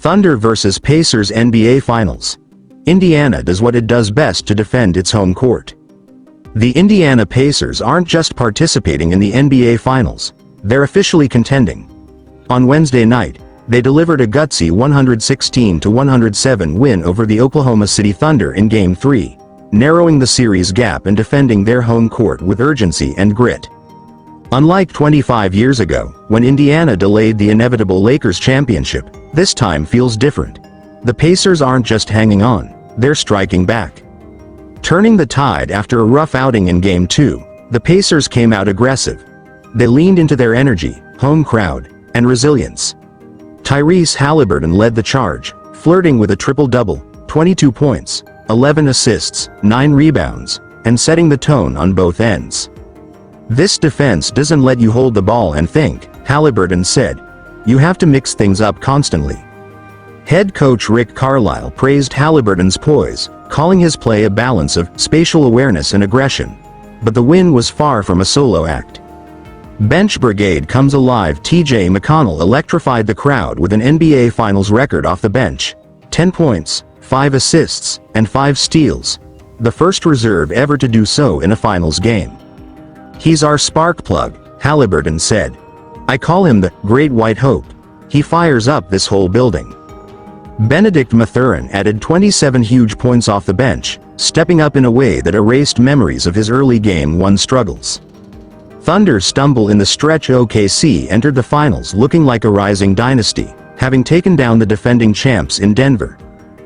Thunder vs Pacers NBA Finals. Indiana does what it does best to defend its home court. The Indiana Pacers aren't just participating in the NBA Finals, they're officially contending. On Wednesday night, they delivered a gutsy 116-107 win over the Oklahoma City Thunder in Game 3, narrowing the series gap and defending their home court with urgency and grit. Unlike 25 years ago, when Indiana delayed the inevitable Lakers championship, this time feels different. The Pacers aren't just hanging on, they're striking back. Turning the tide after a rough outing in Game 2, the Pacers came out aggressive. They leaned into their energy, home crowd, and resilience. Tyrese Haliburton led the charge, flirting with a triple-double, 22 points, 11 assists, 9 rebounds, and setting the tone on both ends. "This defense doesn't let you hold the ball and think," Haliburton said. "You have to mix things up constantly." Head coach Rick Carlisle praised Haliburton's poise, calling his play a balance of spatial awareness and aggression. But the win was far from a solo act. Bench Brigade comes alive. TJ McConnell electrified the crowd with an NBA Finals record off the bench. 10 points, 5 assists, and 5 steals. The first reserve ever to do so in a Finals game. "He's our spark plug," Haliburton said. "I call him the Great White Hope. He fires up this whole building." Benedict Mathurin added 27 huge points off the bench, stepping up in a way that erased memories of his early Game 1 struggles. Thunder's stumble in the stretch. OKC entered the finals looking like a rising dynasty, having taken down the defending champs in Denver.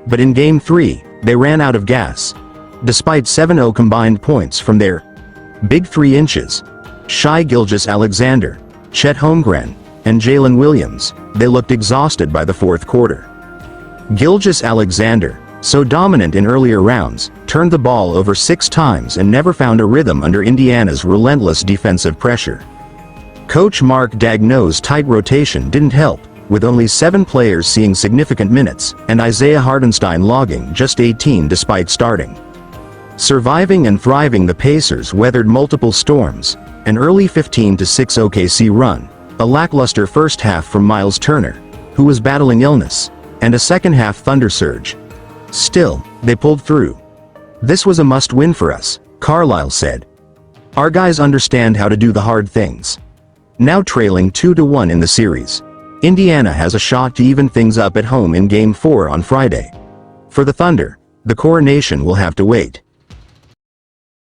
But in Game 3, they ran out of gas. Despite 7-0 combined points from their big 3 inches, Shai Gilgeous-Alexander, Chet Holmgren, and Jalen Williams, they looked exhausted by the fourth quarter. Gilgeous-Alexander, so dominant in earlier rounds, turned the ball over 6 times and never found a rhythm under Indiana's relentless defensive pressure. Coach Mark Daigneault's tight rotation didn't help, with only 7 players seeing significant minutes, and Isaiah Hartenstein logging just 18 despite starting. Surviving and thriving, the Pacers weathered multiple storms, an early 15-6 OKC run, a lackluster first half from Miles Turner, who was battling illness, and a second-half Thunder surge. Still, they pulled through. "This was a must-win for us," Carlisle said. "Our guys understand how to do the hard things." Now trailing 2-1 in the series, Indiana has a shot to even things up at home in Game 4 on Friday. For the Thunder, the coronation will have to wait.